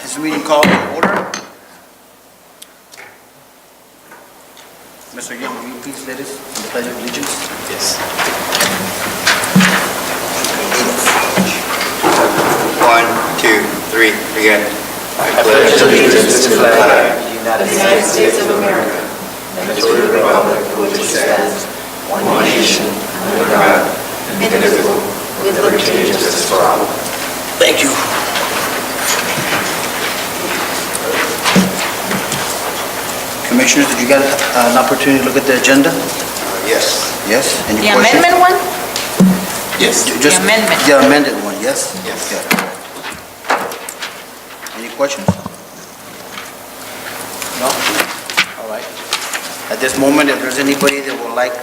This meeting called to order. Mr. Young, will you please lead us in the Pledge of Allegiance? Yes. 1, 2, 3, again. I pledge allegiance to the flag of the United States of America and to the republic for which it stands, one nation, under God, indivisible, with liberty and justice for all. Thank you. Commissioners, did you get an opportunity to look at the agenda? Yes. Yes? Any The questions? amendment one? Yes. Just The amendment. The amended one, yes? Yes. Okay. Any questions? No? All right. At this moment, if there's anybody that would like,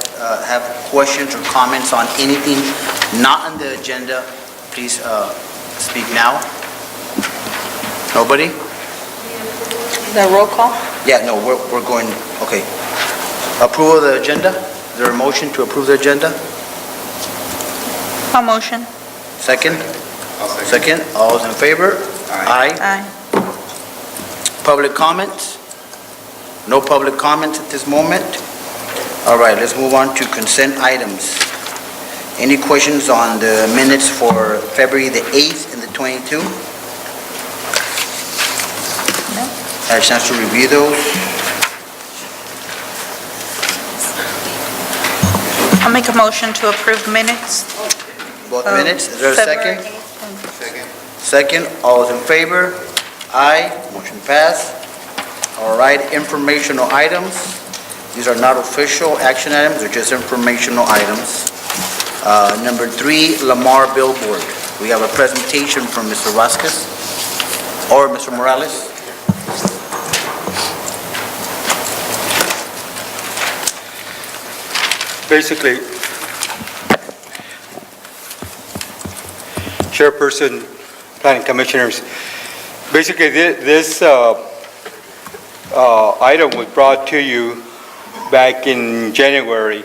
have questions or comments on anything not on the agenda, please speak now. Nobody? The roll call? Yeah, no, we're going, okay. Approval of the agenda? Is there a motion to approve the agenda? A motion. Second? I'll second. Second, all those in favor? Aye. Aye. Public comments? No public comments at this moment? All right, let's move on to consent items. Any questions on the minutes for February the 8th and the 22? No. Had a chance to review those? I'll make a motion to approve minutes. Both of minutes? Is there a February second? 8th. Second. Second, all those in favor? Aye, motion passed. All right, informational items. These are not official action items, they're just informational items. Number 3, Lamar Billboard. We have a presentation from Mr. Vasquez or Mr. Morales. Basically, Chairperson, Planning Commissioners, basically this item was brought to you back in January,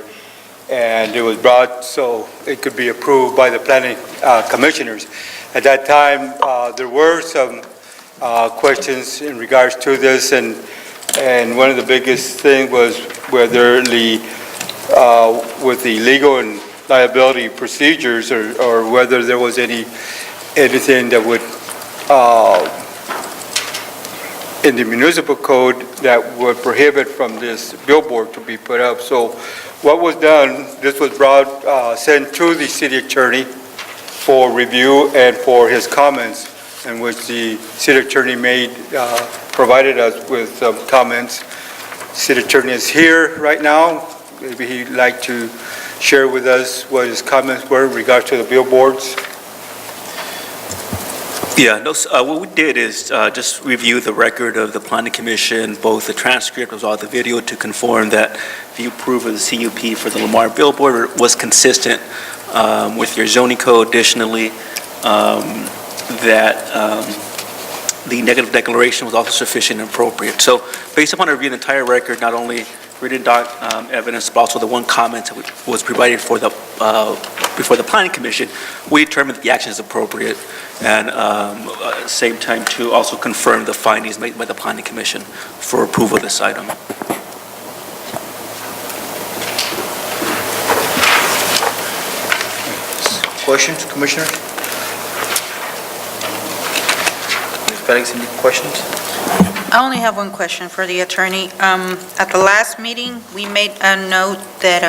and it was brought so it could be approved by the Planning Commissioners. At that time, there were some questions in regards to this, and one of the biggest things was whether with the legal and liability procedures, or whether there was anything that would in the municipal code that would prohibit from this billboard to be put up. So what was done, this was sent to the city attorney for review and for his comments, in which the city attorney provided us with some comments. City attorney is here right now. Maybe he'd like to share with us what his comments were in regards to the billboards. Yeah, no, what we did is just review the record of the Planning Commission, both the transcript as well as the video, to confirm that the approval of the CUP for the Lamar billboard was consistent with your zoning code. Additionally, that the negative declaration was also sufficient and appropriate. So based upon a review of the entire record, not only written evidence, but also the one comment that was provided for before the Planning Commission, we determined that the action is appropriate, and at the same time to also confirm the findings made by the Planning Commission for approval of this item. Questions, Commissioner? Ms. Felix, any questions? I only have one question for the attorney. At the last meeting, we made a note that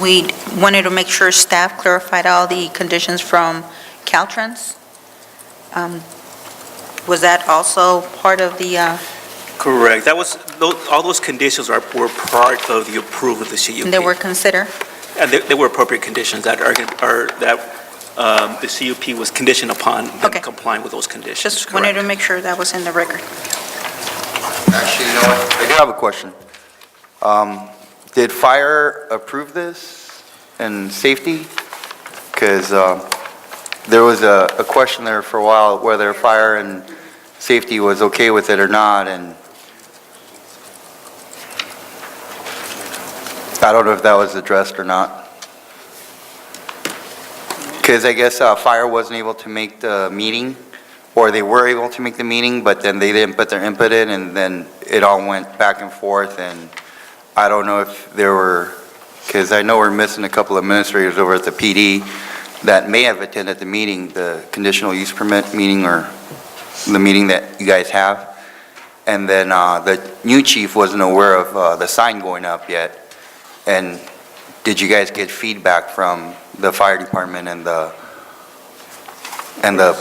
we wanted to make sure staff clarified all the conditions from Caltrans. Was that also part of the, Correct. That was all those conditions were part of the approval of the CUP. they were considered? And they were appropriate conditions that the CUP was conditioned upon them Okay. complying with those conditions. Just wanted Correct. to make sure that was in the record. Actually, you know what? I do have a question. Did fire approve this and safety? Because there was a question there for a while whether fire and safety was okay with it or not, and I don't know if that was addressed or not. Because I guess fire wasn't able to make the meeting or they were able to make the meeting, but then they didn't put their input in, and then it all went back and forth, and I don't know if there were, because I know we're missing a couple of administrators over at the PD that may have attended the meeting, the conditional use permit meeting, or the meeting that you guys have. And then the new chief wasn't aware of the sign going up yet. And did you guys get feedback from the fire department and the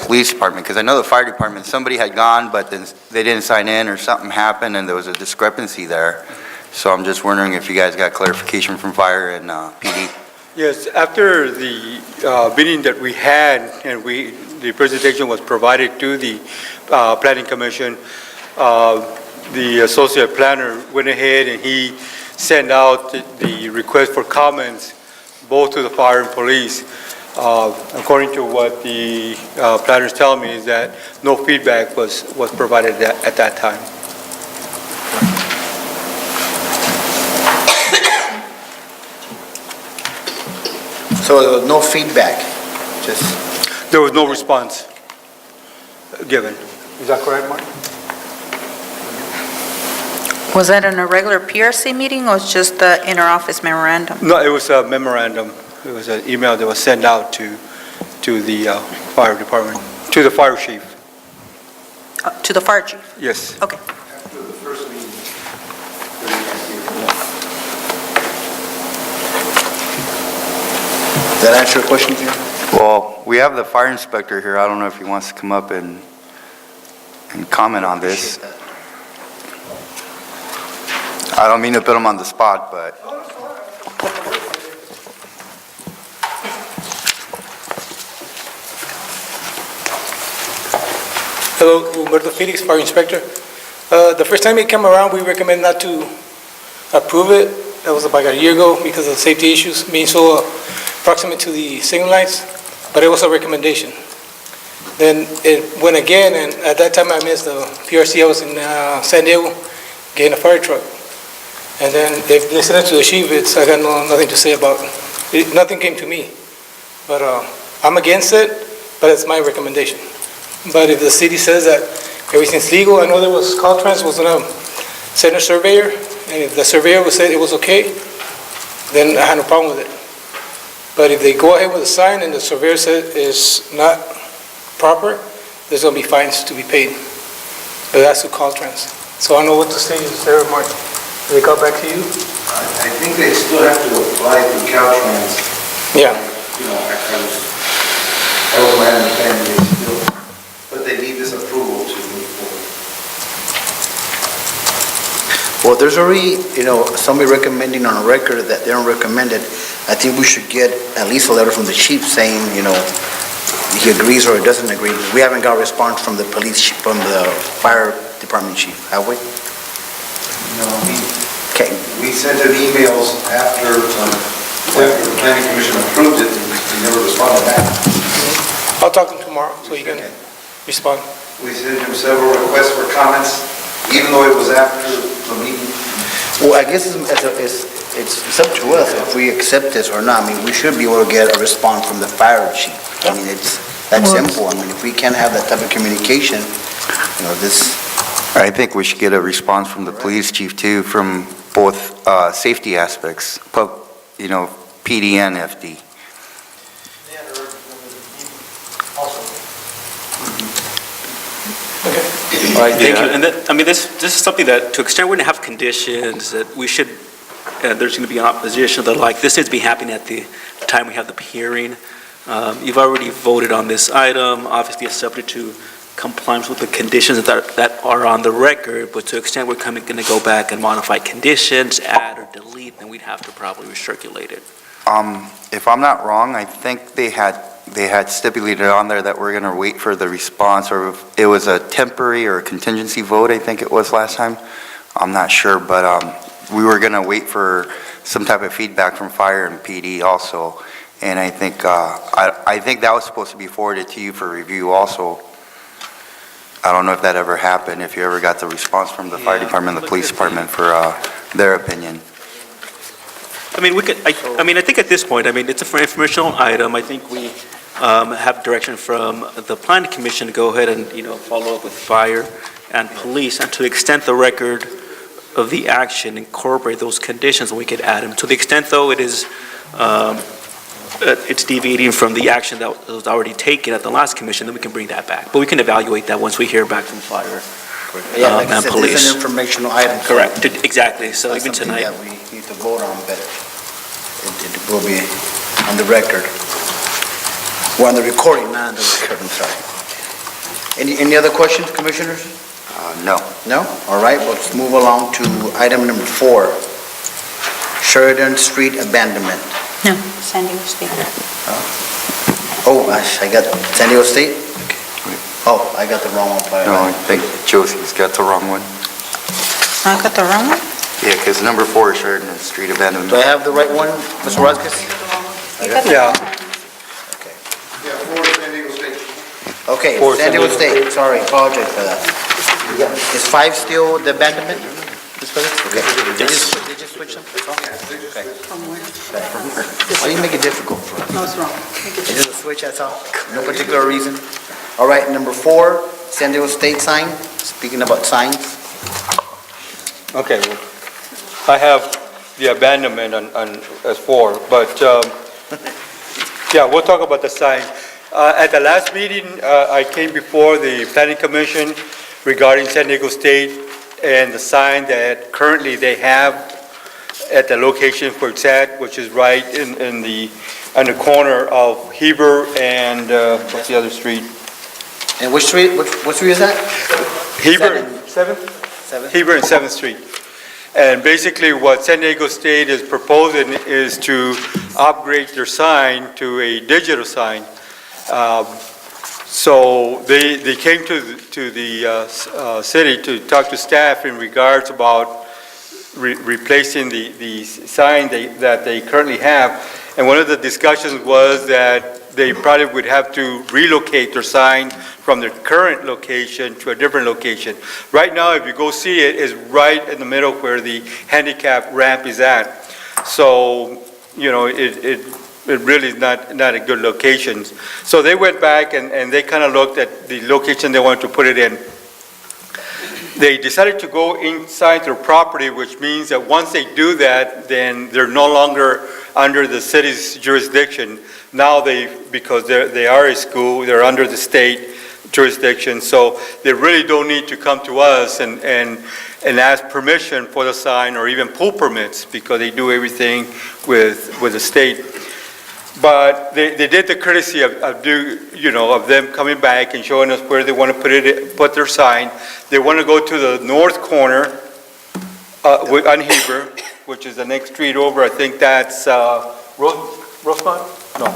police department? Because I know the fire department, somebody had gone, but then they didn't sign in, or something happened, and there was a discrepancy there. So I'm just wondering if you guys got clarification from fire and PD. Yes, after the meeting that we had, and the presentation was provided to the Planning Commission, the associate planner went ahead and he sent out the request for comments both to the fire and police. According to what the planners tell me, is that no feedback was provided at that time. So there was no feedback, just, There was no response given. Is that correct, Mark? Was that in a regular PRC meeting or just the inter-office memorandum? No, it was a memorandum. It was an email that was sent out to the fire department, to the fire chief. To the fire chief? Yes. Okay. After the first meeting. does that answer your question, Jim? Well, we have the fire inspector here. I don't know if he wants to come up and comment on this. I don't mean to put him on the spot, but Hello, Humberto Felix, Fire Inspector. The first time it came around, we recommend not to approve it. That was about a year ago because of safety issues, being so proximate to the signal lights, but it was a recommendation. Then it went again, and at that time I missed the PRC. I was in San Diego getting a fire truck. And then if listening to the chief, I got nothing to say about it. Nothing came to me. But I'm against it, but it's my recommendation. But if the city says that everything's legal, I know there was Caltrans was going to send a surveyor, and if the surveyor would say it was okay, then I had no problem with it. But if they go ahead with the sign and the surveyor says it's not proper, there's going to be fines to be paid. But that's to Caltrans. So I don't know what the state is there, Mark. They got back to you? I think they still have to apply to Caltrans. Yeah. You know, that was my understanding, they still, but they need this approval to move forward. Well, there's already, somebody recommending on record that they don't recommend it. I think we should get at least a letter from the chief saying, he agrees or doesn't agree. We haven't got a response from the from the fire department chief, have we? No, Okay. we sent them emails after the planning commission approved it, and they never responded back. I'll talk to him tomorrow so you can respond. We sent him several requests for comments, even though it was after the meeting. Well, I guess it's up to us if we accept this or not. I mean, we should be able to get a response from the fire chief. I mean, it's that simple. I mean, if we can't have that type of communication, I think we should get a response from the police chief too, from both safety aspects, PD and FD. all right, thank you. And this is something that, to extent we're going to have conditions, that we should, there's going to be an opposition, that this needs to be happening at the time we have the hearing. You've already voted on this item, obviously it's subject to compliance with the conditions that are on the record, but to the extent we're going to go back and modify conditions, add or delete, then we'd have to probably recirculate it. If I'm not wrong, I think they had stipulated on there that we're going to wait for the response, or if it was a temporary or a contingency vote, I think it was last time. I'm not sure, but we were going to wait for some type of feedback from fire and PD also. And I think that was supposed to be forwarded to you for review also. I don't know if that ever happened, if you ever got the response from the fire department, the police department for their opinion. I think at this point, it's an informational item. I think have direction from the planning commission to go ahead and, follow up with fire and police, and to the extent the record of the action incorporate those conditions, we could add them. To the extent, though, it's deviating from the action that was already taken at the last commission, then we can bring that back. But we can evaluate that once we hear back from fire Yeah, like I and said, police. it's an informational item. so Correct, exactly. So that's even something tonight, that we need to vote on, but it will be on the record. We're on the recording, not on the record, I'm sorry. Any other questions, commissioners? No. No? All right, let's move along to item number 4, Sheridan Street abandonment. No, San Diego State. Oh, gosh, I got San Diego State? Oh, I got the wrong one. No, I think Josie's got the wrong one. I got the wrong one? Yeah, because number 4 is Sheridan Street abandonment. Do I have the right one, Mr. Rodriguez? You got the Yeah. wrong one. Yeah, for San Diego State. Okay, For San Diego San Diego State, sorry, apologize for that. Is 5 still the abandonment? Ms. Felix? Okay. They just switch them? That's all? Okay. Why you make it difficult for us? No, it's wrong. It's just a switch, that's all? No particular reason? All right, number 4, San Diego State sign, speaking about signs. Okay, well, I have the abandonment on as 4, but, yeah, we'll talk about the sign. At the last meeting, I came before the planning commission regarding San Diego State and the sign that currently they have at the location where it's at, which is right on the corner of Heber and, what's the other street? And which street, what street is that? Heber, 7th? 7? Heber and 7th Street. And basically what San Diego State is proposing is to upgrade their sign to a digital sign. So they came to the city to talk to staff in regards about replacing the sign that they currently have. And one of the discussions was that they probably would have to relocate their sign from their current location to a different location. Right now, if you go see it, it's right in the middle where the handicap ramp is at. So, it really is not a good location. So they went back and they kind of looked at the location they wanted to put it in. They decided to go inside their property, which means that once they do that, then they're no longer under the city's jurisdiction. Now because they are a school, they're under the state jurisdiction, so they really don't need to come to us and ask permission for the sign or even pull permits, because they do everything with the state. But they did the courtesy of them coming back and showing us where they want to put their sign. They want to go to the north corner on Heber, which is the next street over. I think that's Rosemont? No.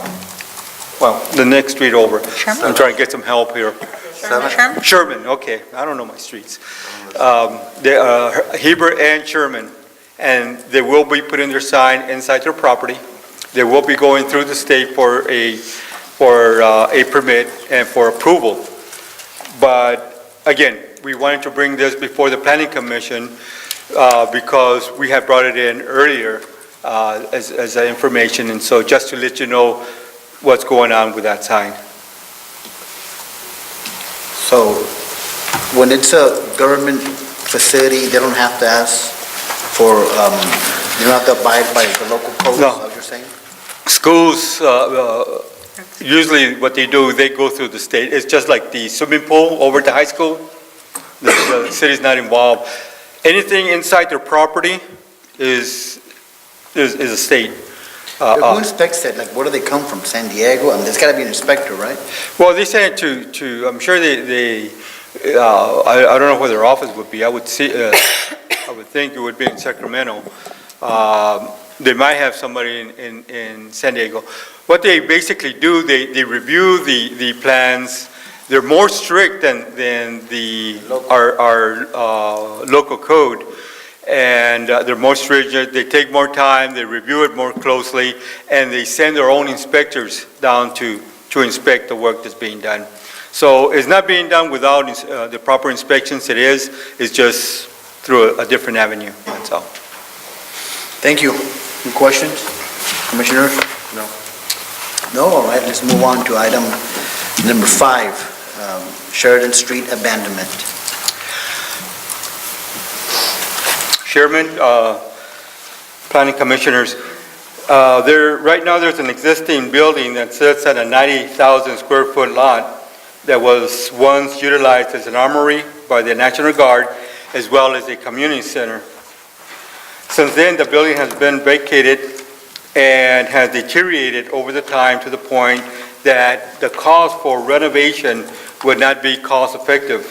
Well, the next street over. Sherman? I'm trying to get some help here. Sherman? Sherman, okay. I don't know my streets. Heber and Sherman. And they will be putting their sign inside their property. They will be going through the state for a permit and for approval. But again, we wanted to bring this before the planning commission because we had brought it in earlier as information, and so just to let you know what's going on with that sign. So, when it's a government facility, they don't have to ask for, you don't have to abide by the local code, is No. that what you're saying? Schools, usually what they do, they go through the state. It's just like the swimming pool over at the high school. The city's not involved. Anything inside their property is a state. Who inspects that? Like, where do they come from? San Diego? I mean, there's gotta be an inspector, right? Well, they sent it to, I'm sure I don't know where their office would be. I would think it would be in Sacramento. They might have somebody in San Diego. What they basically do, they review the plans. They're more strict than our local code. And they're more stringent, they take more time, they review it more closely, and they send their own inspectors down to inspect the work that's being done. So it's not being done without the proper inspections. It's just through a different avenue, that's all. Thank you. Any questions? Commissioners? No. No, all right, let's move on to item number 5, Sheridan Street abandonment. Chairman, planning commissioners, right now, there's an existing building that sits at a 90,000 square foot lot that was once utilized as an armory by the National Guard, as well as a community center. Since then, the building has been vacated and has deteriorated over the time to the point that the cost for renovation would not be cost effective.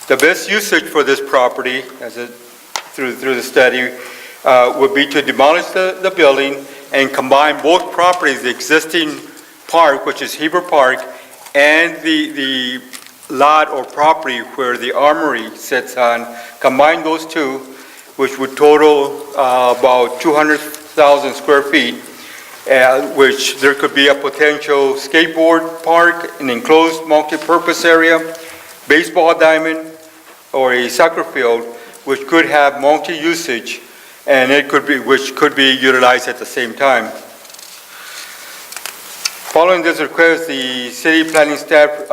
The best usage for this property, through the study, would be to demolish the building and combine both properties, the existing park, which is Heber Park, and the lot or property where the armory sits on, combine those two, which would total about 200,000 square feet, which there could be a potential skateboard park, an enclosed multi-purpose area, baseball diamond, or a soccer field, which could have multi-usage, and which could be utilized at the same time. Following this request, the city's planning staff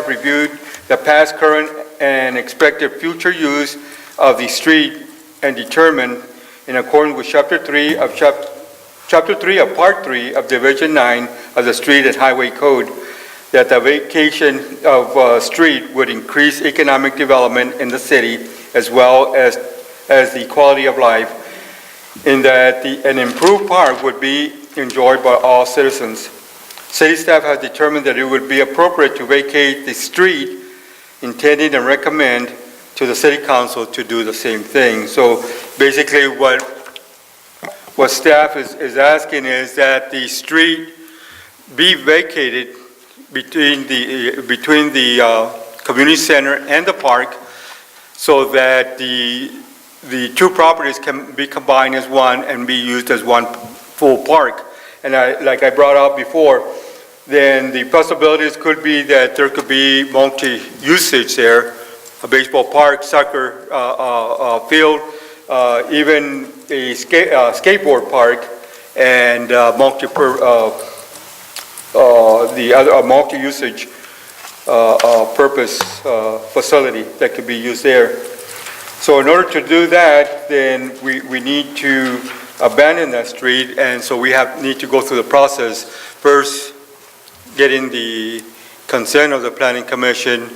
reviewed the past, current, and expected future use of the street and determined, in accordance with Chapter 3 of Part 3 of Division 9 of the Street and Highway Code, that the vacation of street would increase economic development in the city as well as the quality of life, in that an improved park would be enjoyed by all citizens. City staff has determined that it would be appropriate to vacate the street, intending and recommend to the city council to do the same thing. So basically what staff is asking is that the street be vacated between the community center and the park, so that the two properties can be combined as one and be used as one full park. And like I brought up before, then the possibilities could be that there could be multi-usage there, a baseball park, soccer field, even a skateboard park, and multi-usage purpose facility that could be used there. So in order to do that, then we need to abandon that street, and so we need to go through the process. First, getting the consent of the Planning Commission,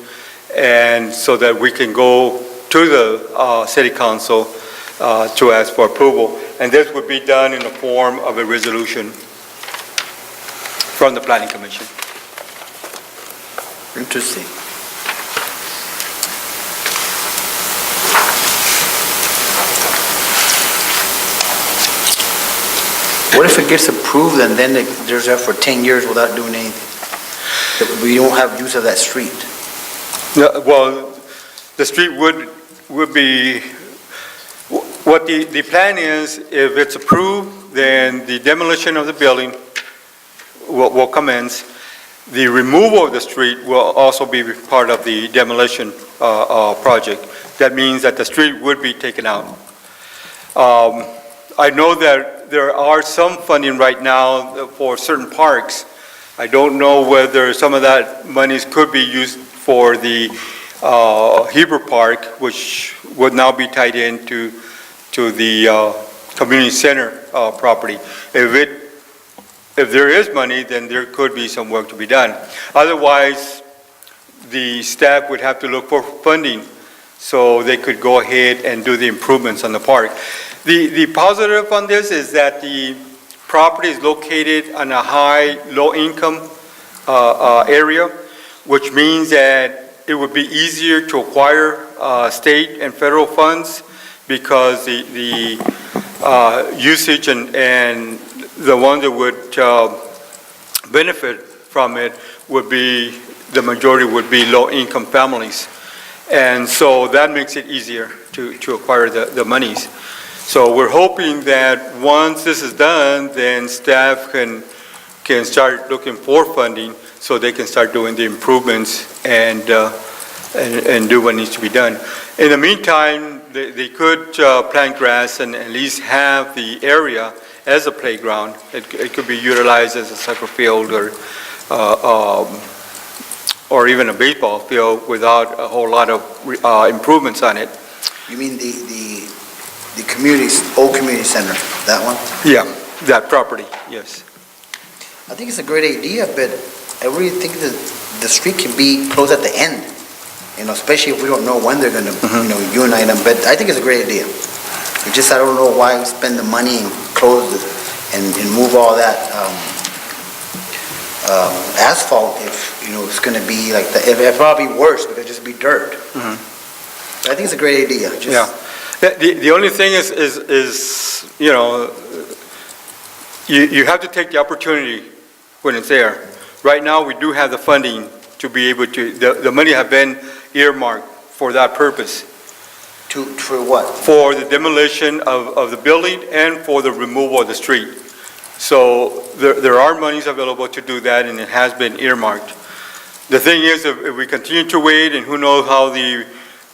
and so that we can go to the City Council to ask for approval. And this would be done in the form of a resolution from the Planning Commission. Interesting. What if it gets approved and then there's there for 10 years without doing anything? That we don't have use of that street? No, well, the street would be, what the plan is, if it's approved, then the demolition of the building will commence. The removal of the street will also be part of the demolition project. That means that the street would be taken out. I know that there are some funding right now for certain parks. I don't know whether some of that monies could be used for the Heber Park, which would now be tied into the community center property. If there is money, then there could be some work to be done. Otherwise, the staff would have to look for funding so they could go ahead and do the improvements on the park. The positive on this is that the property is located on a high, low-income area, which means that it would be easier to acquire state and federal funds, because the usage and the one that would benefit from it would be, the majority would be low-income families. And so that makes it easier to acquire the monies. So we're hoping that once this is done, then staff can start looking for funding so they can start doing the improvements and do what needs to be done. In the meantime, they could plant grass and at least have the area as a playground. It could be utilized as a soccer field or even a baseball field without a whole lot of improvements on it. You mean the community's, old community center, that one? Yeah, that property, yes. I think it's a great idea, but I really think that the street can be closed at the end, especially if we don't know when they're gonna, unite them, but I think it's a great idea. It's just, I don't know why we spend the money and close it and move all that, asphalt if, it's gonna be like that. It'd probably be worse, because it'd just be dirt. But I think it's a great idea. Yeah. The only thing is, you have to take the opportunity when it's there. Right now, we do have the funding to be able to, the money have been earmarked for that purpose. For what? For the demolition of the building and for the removal of the street. So there are monies available to do that, and it has been earmarked. The thing is, if we continue to wait, and who knows how the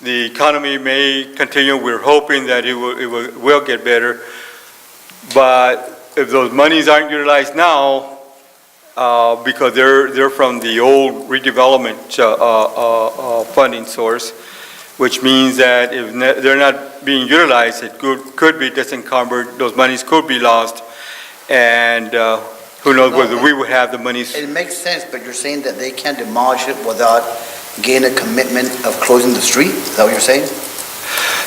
economy may continue, we're hoping that it will get better. But if those monies aren't utilized now, because they're from the old redevelopment funding source, which means that if they're not being utilized, it could be disencumbered, those monies could be lost, and who knows whether we would have the monies. It makes sense, but you're saying that they can't demolish it without getting a commitment of closing the street? Is that what you're saying?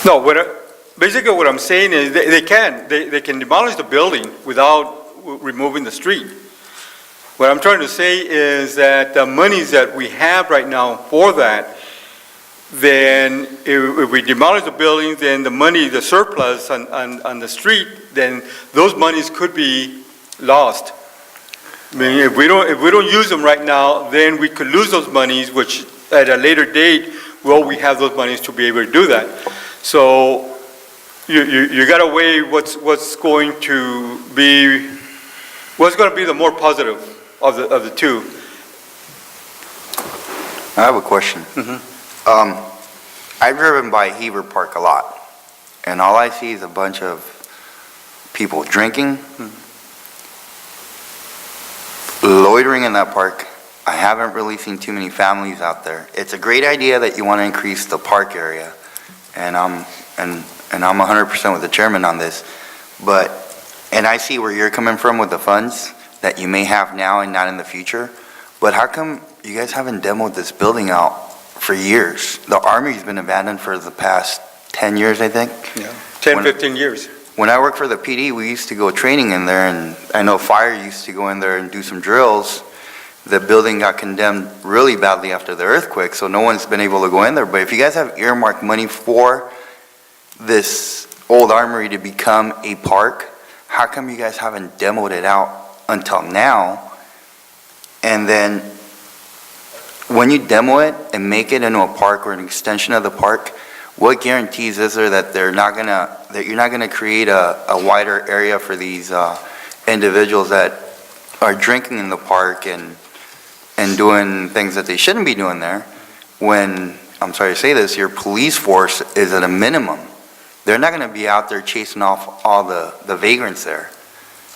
No, basically what I'm saying is they can demolish the building without removing the street. What I'm trying to say is that the monies that we have right now for that, then if we demolish the building, then the money, the surplus on the street, then those monies could be lost. I mean, if we don't use them right now, then we could lose those monies, which at a later date, will we have those monies to be able to do that? So you got to weigh what's going to be the more positive of the two. I have a question. I've driven by Heber Park a lot, and all I see is a bunch of people drinking, loitering in that park. I haven't really seen too many families out there. It's a great idea that you want to increase the park area, and I'm 100% with the chairman on this, and I see where you're coming from with the funds that you may have now and not in the future, but how come you guys haven't demoed this building out for years? The Army's been abandoned for the past 10 years, I think. Yeah, 10, 15 years. When I worked for the PD, we used to go training in there, and I know fire used to go in there and do some drills. The building got condemned really badly after the earthquake, so no one's been able to go in there. But if you guys have earmarked money for this old armory to become a park, how come you guys haven't demoed it out until now? And then when you demo it and make it into a park or an extension of the park, what guarantees is there that you're not gonna create a wider area for these individuals that are drinking in the park and doing things that they shouldn't be doing there, when, I'm sorry to say this, your police force is at a minimum? They're not gonna be out there chasing off all the vagrants there.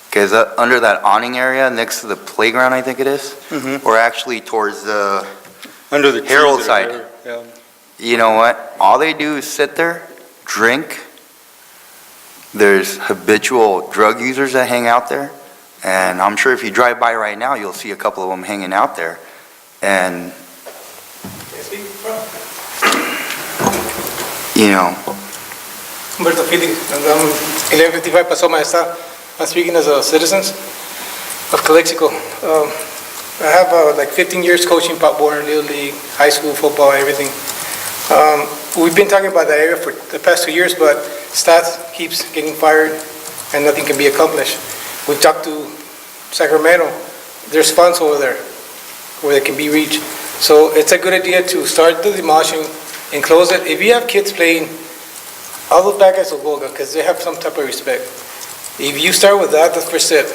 Because under that awning area next to the playground, I think it is, or actually towards the Under the Herald trees side. there, yeah. You know what? All they do is sit there, drink. There's habitual drug users that hang out there. And I'm sure if you drive by right now, you'll see a couple of them hanging out there. And, Humberto Felix, 1155 Pasoma Esta. I'm speaking as a citizen of Calexico. I have like 15 years coaching Pop Warner, Little League, high school football, everything. We've been talking about that area for the past 2 years, but staff keeps getting fired and nothing can be accomplished. We've talked to Sacramento. There's funds over there where they can be reached. So it's a good idea to start the demolishing and close it. If you have kids playing, all those bad guys will go because they have some type of respect. If you start with that, that's the first step.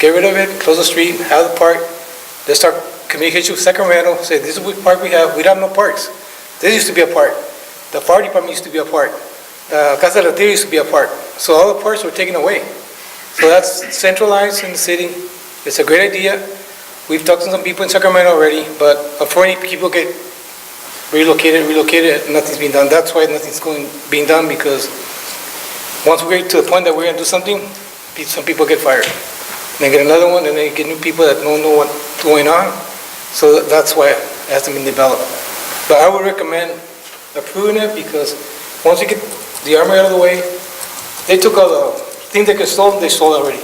Get rid of it, close the street, have the park. Let's start communication with Sacramento, say this is what park we have. We don't have no parks. This used to be a park. The fire department used to be a park. Casa del Retiro used to be a park. So all the parks were taken away. So that's centralized in the city. It's a great idea. We've talked to some people in Sacramento already, but unfortunately, people get relocated, and nothing's being done. That's why nothing's being done, because once we get to the point that we're gonna do something, some people get fired. Then get another one, and then get new people that don't know what's going on. So that's why it hasn't been developed. But I would recommend approving it, because once we get the armory out of the way, they took all the things they could stole, they stole already.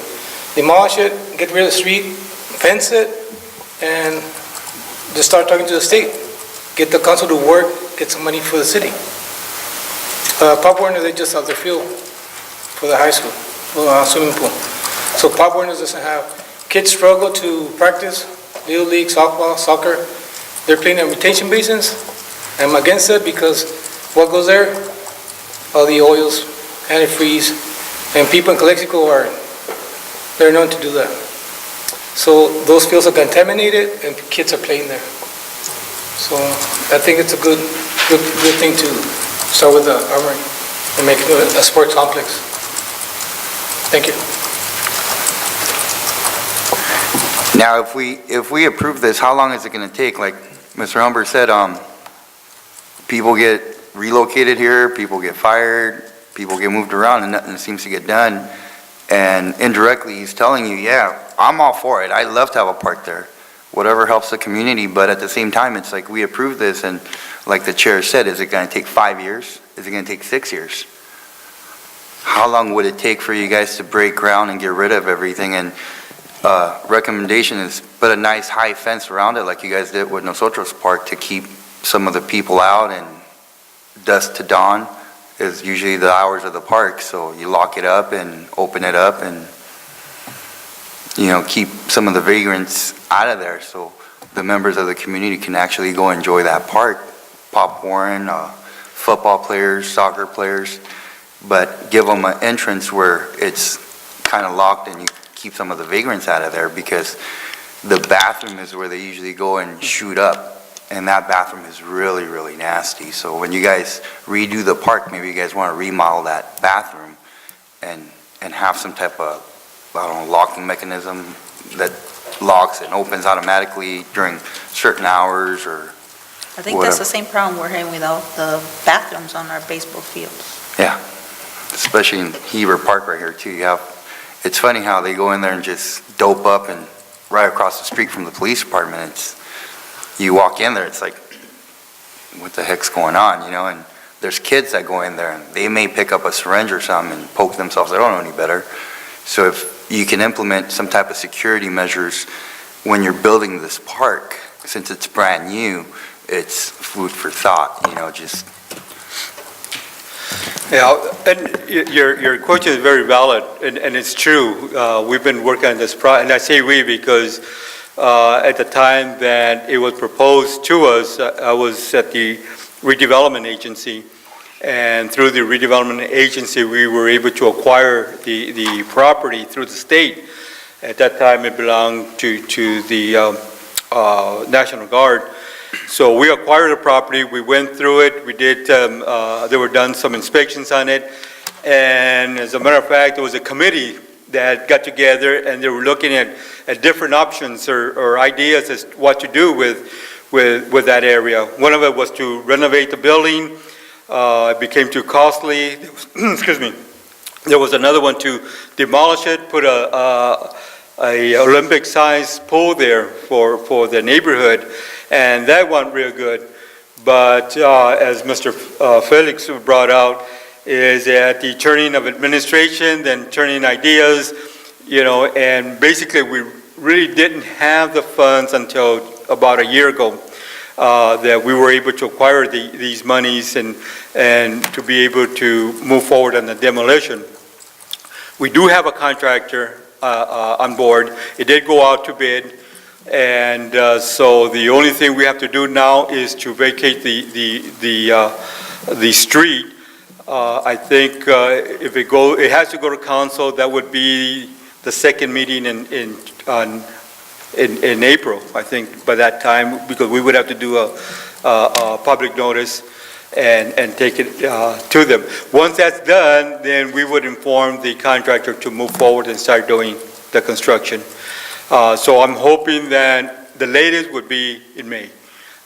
Demolish it, get rid of the street, fence it, and just start talking to the state. Get the council to work, get some money for the city. Pop Warner, they just have their field for the high school, swimming pool. So Pop Warner doesn't have, kids struggle to practice, Little League, softball, soccer. They're playing in retention basins. I'm against it, because what goes there? All the oils, antifreeze, and people in Calexico they're known to do that. So those fields are contaminated, and kids are playing there. So I think it's a good thing to start with the armory and make it a sports complex. Thank you. Now, if we approve this, how long is it gonna take? Like Mr. Humber said, people get relocated here, people get fired, people get moved around, and nothing seems to get done. And indirectly, he's telling you, yeah, I'm all for it. I'd love to have a park there, whatever helps the community. But at the same time, it's like we approve this, and like the chair said, is it gonna take 5 years? Is it gonna take 6 years? How long would it take for you guys to break ground and get rid of everything? And recommendation is put a nice high fence around it, like you guys did with Nosotros Park, to keep some of the people out, and dusk to dawn is usually the hours of the park, so you lock it up and open it up and, keep some of the vagrants out of there, so the members of the community can actually go enjoy that park. Pop Warren, football players, soccer players, but give them an entrance where it's kind of locked and you keep some of the vagrants out of there, because the bathroom is where they usually go and shoot up. And that bathroom is really, really nasty. So when you guys redo the park, maybe you guys want to remodel that bathroom and have some type of, locking mechanism that locks and opens automatically during certain hours, or I think that's the same problem we're having with all the bathrooms on our baseball fields. yeah, especially in Heber Park right here too. It's funny how they go in there and just dope up, and right across the street from the police department, you walk in there, it's like, what the heck's going on, and there's kids that go in there and they may pick up a syringe or something and poke themselves. They don't know any better. So if you can implement some type of security measures when you're building this park, since it's brand new, it's food for thought, just. Yeah, and your question is very valid, and it's true. We've been working on this and I say we because at the time that it was proposed to us, I was at the redevelopment agency, and through the redevelopment agency, we were able to acquire the property through the state. At that time, it belonged to the National Guard. So we acquired the property, we went through it, we did, there were done some inspections on it, and as a matter of fact, there was a committee that got together and they were looking at different options or ideas as to what to do with that area. One of it was to renovate the building. It became too costly. Excuse me. There was another one to demolish it, put a Olympic-sized pool there for the neighborhood, and that went real good. But as Mr. Felix brought out, is at the turning of administration, then turning ideas, and basically we really didn't have the funds until about a year ago that we were able to acquire these monies and to be able to move forward on the demolition. We do have a contractor on board. It did go out to bid, and so the only thing we have to do now is to vacate the street. I think if it has to go to council, that would be the second meeting in April, I think, by that time, because we would have to do a public notice. and take it to them. Once that's done, then we would inform the contractor to move forward and start doing the construction. So I'm hoping that the latest would be in May,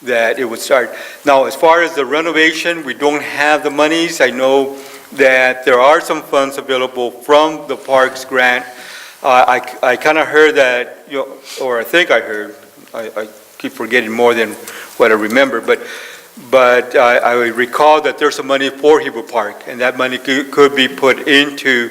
that it would start. Now, as far as the renovation, we don't have the monies. I know that there are some funds available from the parks grant. I kind of heard that, or I think I heard, I keep forgetting more than what I remember, but I recall that there's some money for Hebo Park, and that money could be put into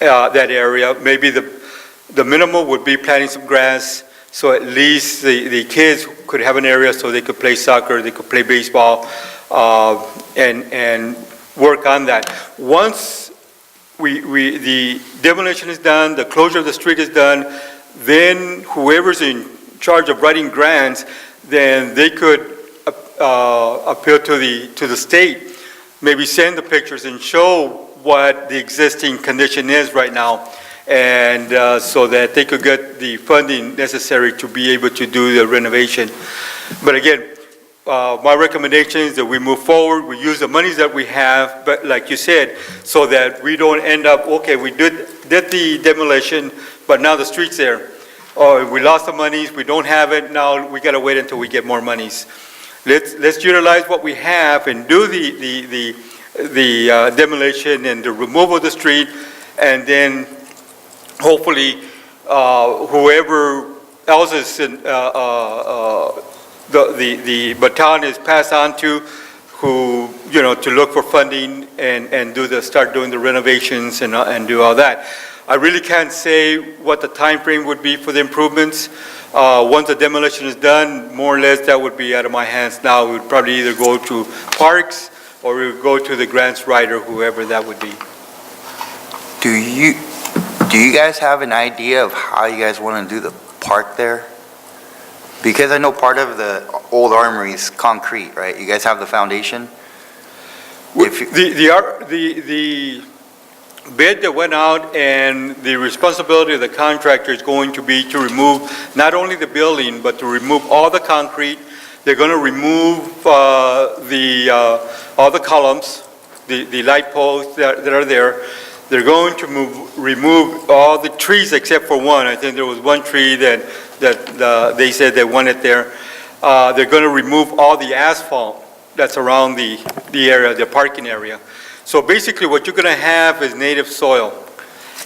that area. Maybe the minimum would be planting some grass, so at least the kids could have an area so they could play soccer, they could play baseball, and work on that. Once the demolition is done, the closure of the street is done, then whoever's in charge of writing grants, then they could appeal to the state, maybe send the pictures and show what the existing condition is right now, and so that they could get the funding necessary to be able to do the renovation. But again, my recommendation is that we move forward, we use the monies that we have, but like you said, so that we don't end up, okay, we did the demolition, but now the street's there. Or we lost the monies, we don't have it, now we gotta wait until we get more monies. Let's utilize what we have and do the demolition and the removal of the street, and then hopefully whoever else is in, the baton is passed on to, who, to look for funding and start doing the renovations and do all that. I really can't say what the time frame would be for the improvements. Once the demolition is done, more or less that would be out of my hands now. We would probably either go to Parks or we would go to the grants writer, whoever that would be. Do you guys have an idea of how you guys want to do the park there? Because I know part of the old armory is concrete, right? You guys have the foundation? The bid that went out, and the responsibility of the contractor is going to be to remove not only the building, but to remove all the concrete. They're going to remove all the columns, the light posts that are there. They're going to remove all the trees except for one. I think there was one tree that they said they wanted there. They're going to remove all the asphalt that's around the area, the parking area. So basically what you're going to have is native soil.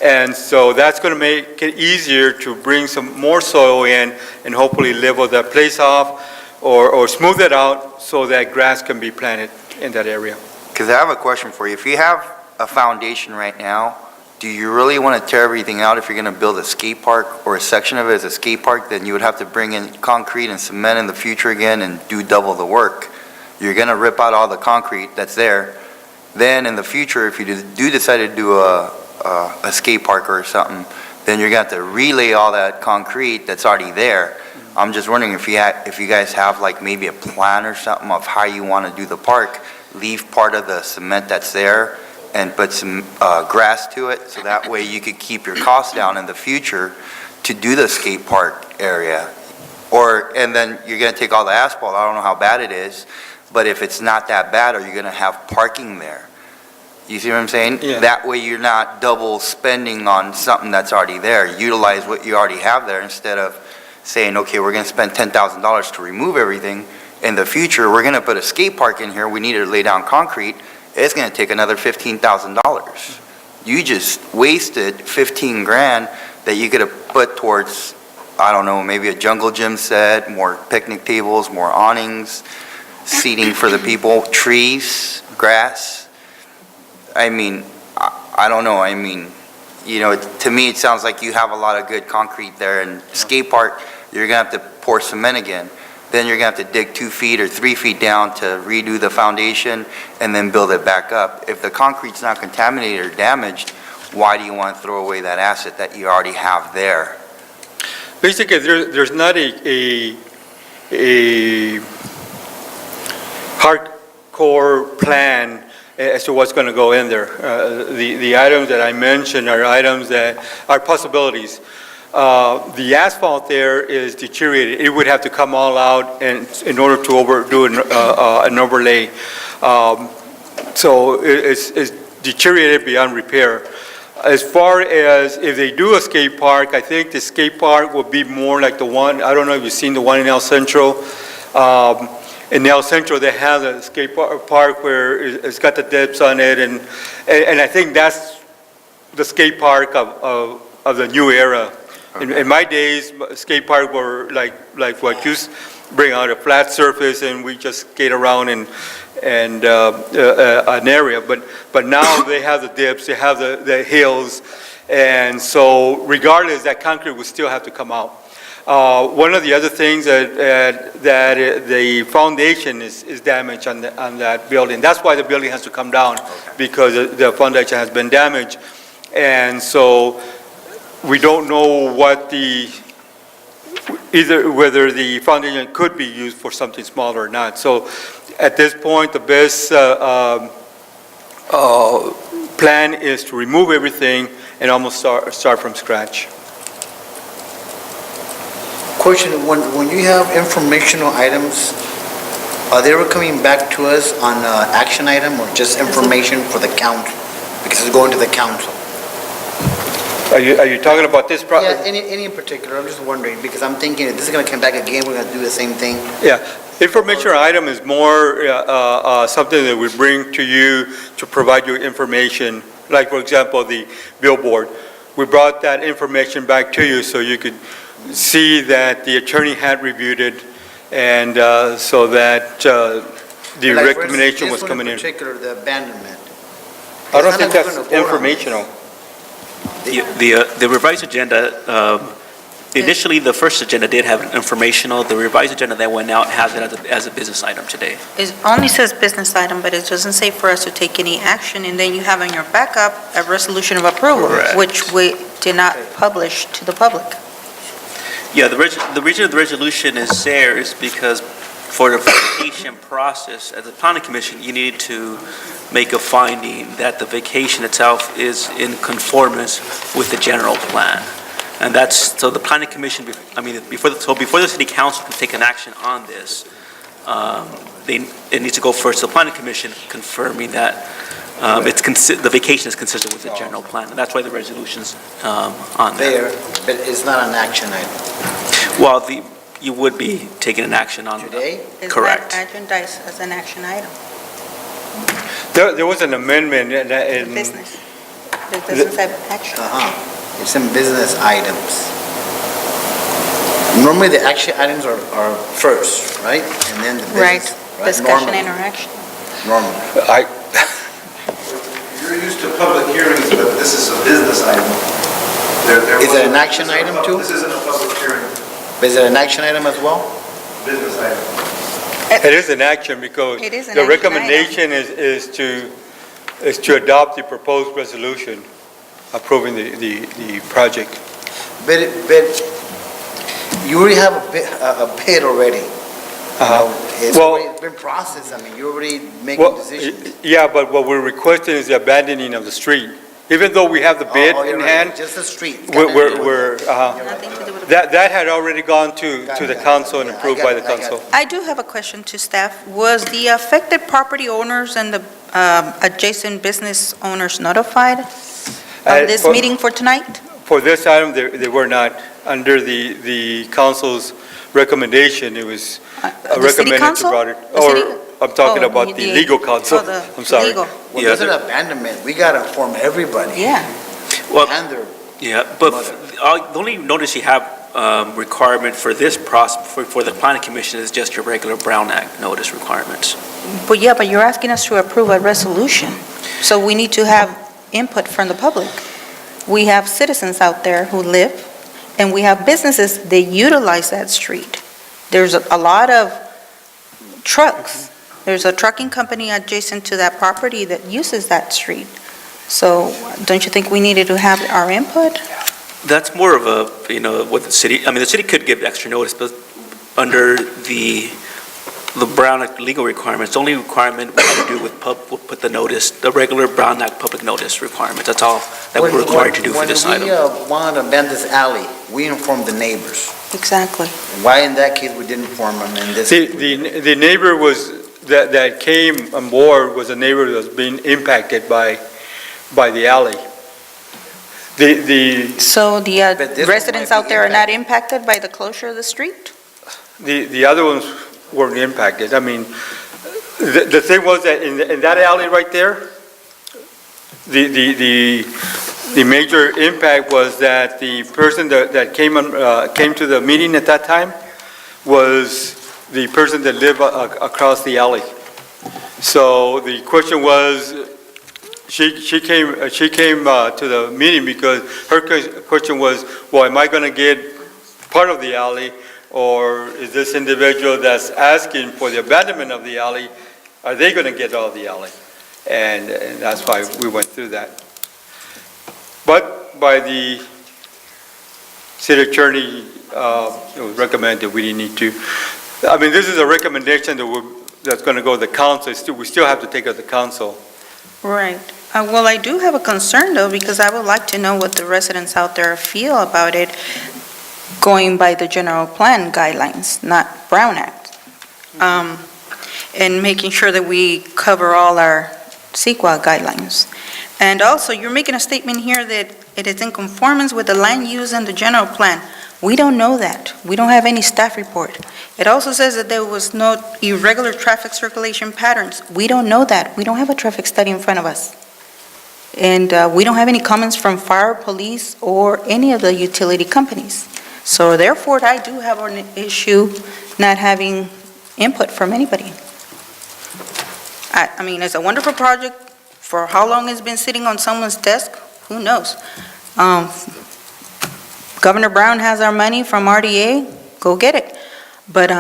And so that's going to make it easier to bring some more soil in and hopefully level that place off or smooth it out so that grass can be planted in that area. Because I have a question for you. If you have a foundation right now, do you really want to tear everything out if you're going to build a skate park or a section of it as a skate park? Then you would have to bring in concrete and cement in the future again and do double the work. You're going to rip out all the concrete that's there. Then in the future, if you do decide to do a skate park or something, then you're going to have to relay all that concrete that's already there. I'm just wondering if you guys have like maybe a plan or something of how you want to do the park, leave part of the cement that's there and put some grass to it, so that way you could keep your costs down in the future to do the skate park area. And then you're going to take all the asphalt. I don't know how bad it is, but if it's not that bad, are you going to have parking there? You see what I'm saying? Yeah. That way you're not double spending on something that's already there. Utilize what you already have there instead of saying, okay, we're going to spend $10,000 to remove everything. In the future, we're going to put a skate park in here. We need to lay down concrete. It's going to take another $15,000. You just wasted 15 grand that you could have put towards, I don't know, maybe a jungle gym set, more picnic tables, more awnings, seating for the people, trees, grass. I mean, I don't know. I mean, to me, it sounds like you have a lot of good concrete there. And skate park, you're going to have to pour cement again. Then you're going to have to dig 2 feet or 3 feet down to redo the foundation and then build it back up. If the concrete's not contaminated or damaged, why do you want to throw away that asset that you already have there? Basically, there's not a hardcore plan as to what's going to go in there. The items that I mentioned are items that are possibilities. The asphalt there is deteriorated. It would have to come all out and in order to do an overlay. So it's deteriorated beyond repair. As far as if they do a skate park, I think the skate park will be more like the one, I don't know if you've seen the one in El Centro. In El Centro, they have a skate park where it's got the dips on it, and I think that's the skate park of the new era. In my days, skate park were like what you bring out a flat surface and we just skate around and an area. But now they have the dips, they have the hills, and so regardless, that concrete will still have to come out. One of the other things that the foundation is damaged on that building. That's why the building has to come down, because the foundation has been damaged. And so we don't know whether the foundation could be used for something smaller or not. So at this point, the best plan is to remove everything and almost start from scratch. Question, when you have informational items, are they ever coming back to us on an action item or just information for the council? Because it's going to the council. Are you talking about this Yeah, project? any in particular, I'm just wondering, because I'm thinking if this is gonna come back again, we're gonna do the same thing. Yeah, information item is more something that we bring to you to provide you information. Like, for example, the billboard. We brought that information back to you so you could see that the attorney had reviewed it, and so that the Like, for recommendation instance, was coming in. This one in particular, the abandonment. I don't It's think not that's gonna vote on informational. The revised agenda, initially, the first agenda did have an informational. The revised agenda that went out has it as a business item today. It only says business item, but it doesn't say for us to take any action, and then you have on your backup a resolution of approval, Correct. which we did not publish to the public. Yeah, the reason the resolution is there is because for the vacation process, as a planning commission, you need to make a finding that the vacation itself is in conformance with the general plan. And that's, so the planning commission, before the city council can take an action on this, it needs to go first to the planning commission confirming that the vacation is consistent with the general plan. And that's why the resolution's on there. There, but it's not an action item. Well, you would be taking an action on Today? Correct. It's not agendized as an action item, There was an amendment in business. It doesn't say action. It's in business items. Normally, the action items are first, right? And then the Right, business. discussion, Normally. interaction. Normally. You're used to public hearings, but this is a business item. Is it an action item too? This isn't a public hearing, But is it an action item as well? business item. It is an action because It is an the action recommendation is to adopt the proposed resolution approving the project. But you already have a bid already. It's Well- already been processed, I mean, you're already making decisions. Yeah, but what we're requesting is the abandoning of the street. Even though we have the bid Oh, you're in right. hand, Just the street. Nothing to do with the... that had already gone to the council and approved by the council. I do have a question to staff. Was the affected property owners and the adjacent business owners notified of this meeting for tonight? For this item, they were not. Under the council's recommendation, it was The city recommended to council? brought it. The city- Or, I'm talking Oh, about the legal counsel. the I'm sorry. legal. Well, Yeah, there's an abandonment, we gotta inform everybody. Yeah. Well, And their yeah, but the only notice you have requirement for this process, for the planning commission is just your regular Brown Act notice requirements. But you're asking us to approve a resolution, so we need to have input from the public. We have citizens out there who live, and we have businesses, they utilize that street. There's a lot of trucks. There's a trucking company adjacent to that property that uses that street. So don't you think we needed to have our input? That's more of a, what the city, the city could give extra notice, but under the Brown Act legal requirements, the only requirement we have to do with put the notice, the regular Brown Act public notice requirements. That's all that we're required to do for this item. When we wanted to abandon this alley, we informed the neighbors. Exactly. Why in that case we didn't inform them in this? The neighbor was that came on board was a neighbor that was being impacted by the alley. So the But this one residents might be out there are not impacted by the closure of the street? The other ones weren't impacted. I mean, the thing was that in that alley right there, the major impact was that the person that came to the meeting at that time was the person that lived across the alley. So the question was, she came to the meeting because her question was, well, am I going to get part of the alley, or is this individual that's asking for the abandonment of the alley, are they going to get all of the alley? And that's why we went through that. But by the city attorney, it was recommended that we didn't need to. I mean, this is a recommendation that's going to go to the council. We still have to take it to the council. Right. Well, I do have a concern, though, because I would like to know what the residents out there feel about it, going by the general plan guidelines, not Brown Act, and making sure that we cover all our CEQA guidelines. And also, you're making a statement here that it is in conformance with the land use and the general plan. We don't know that. We don't have any staff report. It also says that there was no irregular traffic circulation patterns. We don't know that. We don't have a traffic study in front of us. And we don't have any comments from fire, police, or any of the utility companies. So therefore, I do have an issue not having input from anybody. I mean, it's a wonderful project. For how long it's been sitting on someone's desk, who knows? Governor Brown has our money from RDA, go get it. But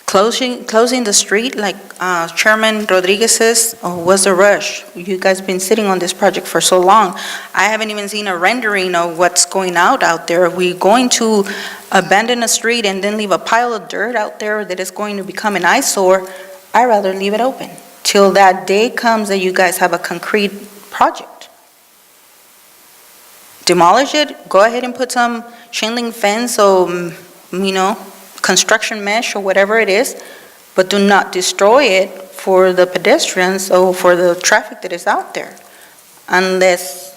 closing the street, like Chairman Rodriguez says, was a rush. You guys been sitting on this project for so long. I haven't even seen a rendering of what's going out there. Are we going to abandon a street and then leave a pile of dirt out there that is going to become an eyesore? I'd rather leave it open till that day comes that you guys have a concrete project. Demolish it, go ahead and put some chain link fence or, construction mesh or whatever it is, but do not destroy it for the pedestrians or for the traffic that is out there. Unless,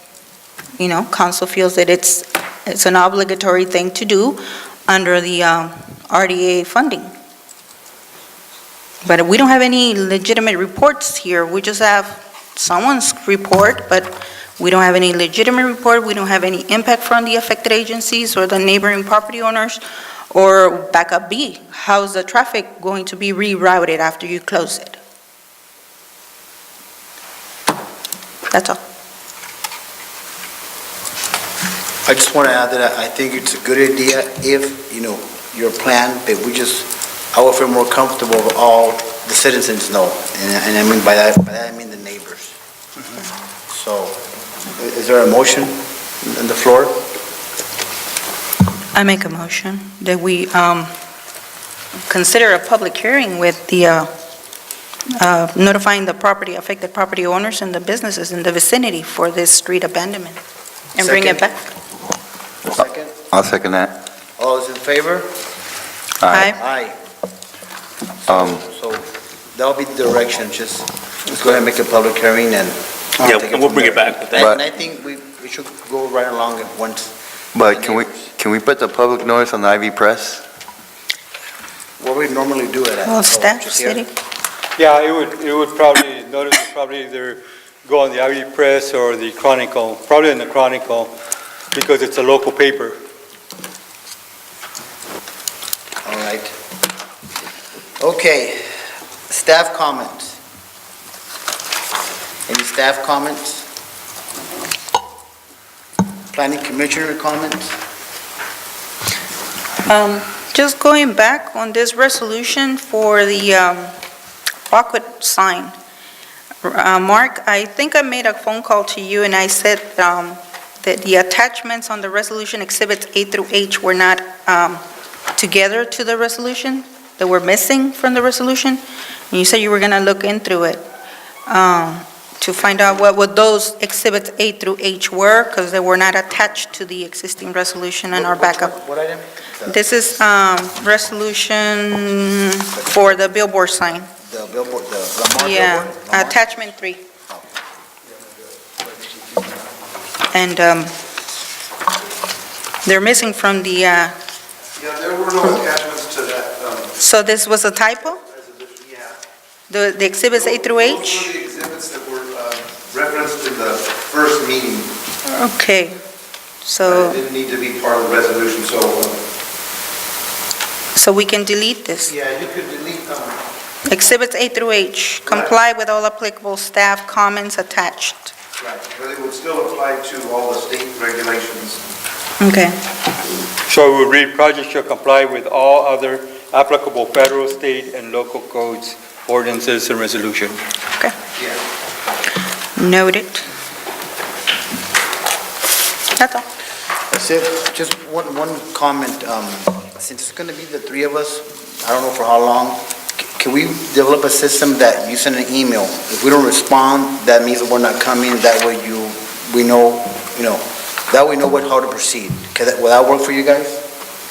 council feels that it's an obligatory thing to do under the RDA funding. But we don't have any legitimate reports here. We just have someone's report, but we don't have any legitimate report. We don't have any impact from the affected agencies or the neighboring property owners. Or backup B, how's the traffic going to be rerouted after you close it? That's all. I just want to add that I think it's a good idea if, your plan, but I will feel more comfortable if all the citizens know. And I mean by that I mean the neighbors. So, is there a motion on the floor? I make a motion that we consider a public hearing with the notifying the affected property owners and the businesses in the vicinity for this street abandonment and bring it back. Second? I'll second that. All those in favor? Aye. Aye. So that'll be the direction, let's go ahead and make a public hearing and. Yeah, take and we'll from bring it there. back with that. And I think we should go right along at once. But can we put the public notice on the IV Press? What we normally do it at. Well, staff, just here. city. Yeah, it would probably, notice would probably either go on the Ivy Press or the Chronicle, probably in the Chronicle, because it's a local paper. All right. Okay, staff comments. Any staff comments? Planning Commissioner comments? Just going back on this resolution for the Rockwood sign. Mark, I think I made a phone call to you and I said that the attachments on the resolution exhibits A through H were not together to the resolution, that were missing from the resolution. And you said you were going to look into it to find out what those exhibits A through H were, because they were not attached to the existing resolution and our backup. What item? This is resolution for the billboard sign. The billboard, the Lamar Yeah, billboard? Lamar? attachment 3. And they're missing from the, Yeah, there were no attachments to that, so this was a typo? resolution, yeah. The exhibits A through Those H? were the exhibits that were referenced in the first meeting. Okay, It so didn't need to be part of the resolution, so, we can delete this. yeah, you could delete them. Exhibits A through H, comply with all applicable staff comments attached. Right, but it would still apply to all the state regulations. Okay. So we would read, project shall comply with all other applicable federal, state, and local codes, ordinances, and resolution. Yeah. Noted. That's all. That's it. Just one comment, since it's gonna be the three of us, I don't know for how long, can we develop a system that you send an email? If we don't respond, that means that we're not coming, that way we know, that way we know how to proceed. Will that work for you guys?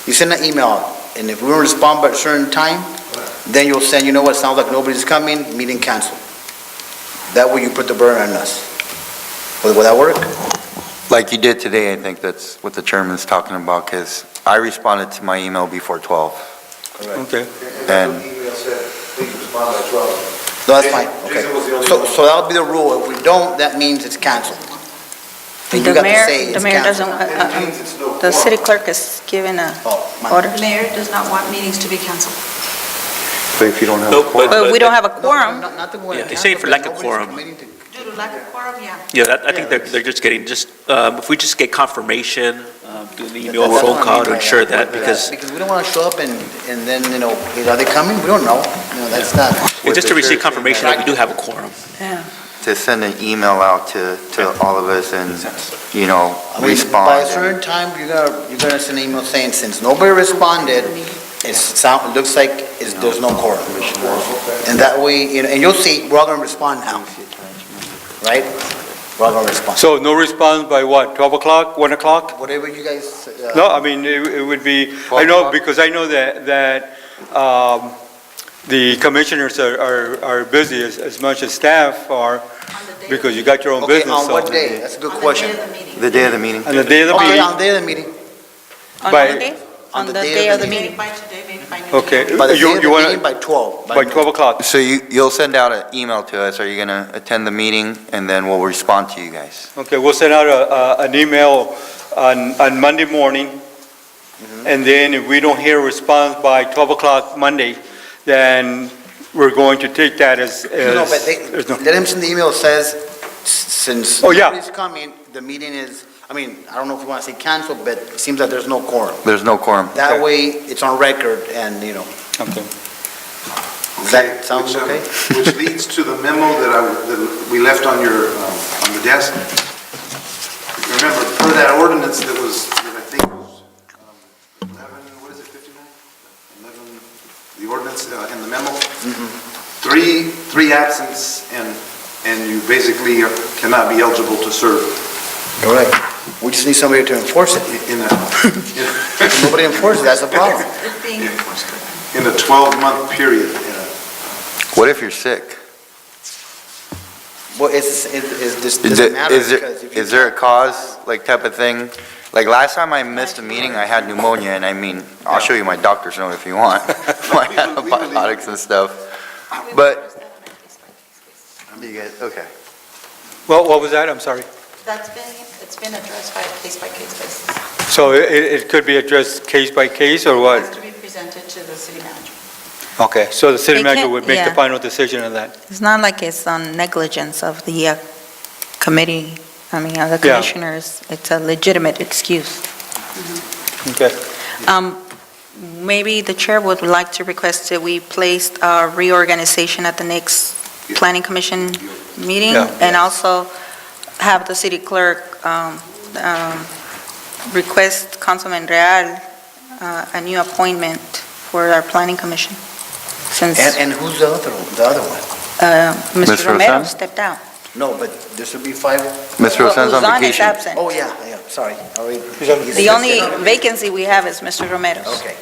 You send an email out, and if we don't respond by a certain time, then you'll send, sounds like nobody's coming, meeting canceled. That way you put the burden on us. Will that work? Like you did today, I think that's what the chairman's talking about, because I responded to my email before 12. Okay. And the email said, please respond by 12. No, that's fine, okay. Jason was the only So, one. so that'll be the rule. If we don't, that means it's canceled. And you The got to say mayor, it's the mayor canceled. doesn't, It means it's no the quorum. city clerk is given a Oh, my- order. Mayor does not want meetings to be canceled. But if you don't have a Nope, quorum, But we don't have a No, quorum. not that we're Yeah, gonna they say cancel, for but lack of nobody's quorum. committing to- Due to lack of quorum, yeah. Yeah, I think they're just getting, if we just get confirmation, do the email, That's phone what I call mean to by ensure that. that, because Because we don't want to show up and then, are they coming? We don't know. That's not. it's just to receive confirmation that we do have a quorum. Yeah. to send an email out to all of us and, I mean, by a respond. certain time, you're gonna send an email saying, since nobody responded, it looks like there's no quorum. And that way, and you'll see, we're all gonna respond now, right? We're all gonna respond. So no response by what, 12 o'clock, 1 o'clock? Whatever you guys. No, I mean, it would be, 12 I know, o'clock? because I know that the commissioners are busy as much as staff are, On the day because you got your own Okay, business. on so- what day? That's a good of question. the meeting. The day of the meeting. On the day of the Oh, yeah, meeting? on the day of the meeting. On By- Monday? On the day of the meeting. By today, maybe by noon. Okay. By the day You- of the you wanna- meeting, by 12. By 12 o'clock? So you'll send out an email to us, are you going to attend the meeting, and then we'll respond to you guys? Okay, we'll send out an email on Monday morning, and then if we don't hear a response by 12 o'clock Monday, then we're going to take that as... No, but there's no- let him send the email that says, since Oh, yeah. nobody's coming, the meeting is, I don't know if you want to say canceled, but it seems like there's no quorum. There's no quorum. That Okay. way, it's on record, and, Okay. does that sound Which, okay? Which leads to the memo that we left on on the desk. Remember, per that ordinance that I think was 11, what is it, 59? 11, the ordinance in the memo. Three absence, and you basically cannot be eligible to serve Correct. We just need somebody to enforce it. in If nobody enforces it, that's the problem. It's being enforced. in a 12-month period. What if you're sick? Well, this Is doesn't it- matter. because if you- is there a cause, like type of thing? Like last time I missed a meeting, I had pneumonia, and I mean, I'll show you my doctor's note if you want. My antibiotics and stuff. But, you guys, okay. Well, what was that? I'm sorry. It's been addressed by a case-by-case basis. So it could be addressed case by case, or It what? has to be presented to the city manager. Okay, so the city They manager can't- would make the yeah. final decision on that. It's not like it's on negligence of the committee, of the commissioners. It's a legitimate excuse. Okay. Maybe the chair would like to request that we place reorganization at the next planning commission meeting, Yeah. and also have the city clerk request Councilman Real a new appointment for our planning commission, since And who's the other one? Mr. Mr. Romero Rosan? stepped out. No, but there should be 5. Mr. Rosen's on Luzon is vacation. absent. Oh, yeah, sorry. The only vacancy we have is Mr. Romero's. Okay.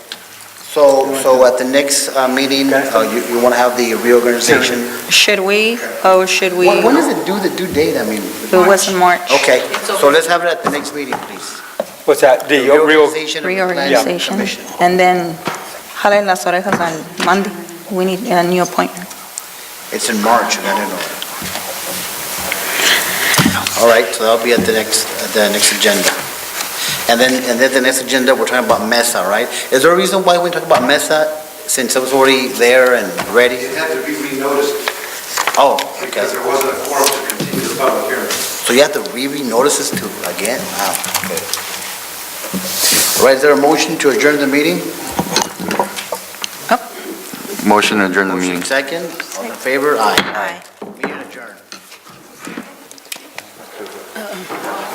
So at the next meeting, you want to have the reorganization? Should we, or should we? When is it due, the due date, I mean? It was in March. Okay, so let's have it at the next meeting, please. What's that? The real, Reorganization of the Planning Reorganization. Commission. And then, jale las orejas al Monday. We need a new appointment. It's in March, I don't know. All right, so that'll be at the next agenda. And then the next agenda, we're talking about Mesa, right? Is there a reason why we talk about Mesa, since it was already there and ready? It had to be renoticed Oh, okay. because there wasn't a quorum to continue the public hearing. So you have to re-notice this to, again? Wow, okay. All right, is there a motion to adjourn the meeting? Motion to adjourn the meeting. Motion second, all in favor? Aye. Aye.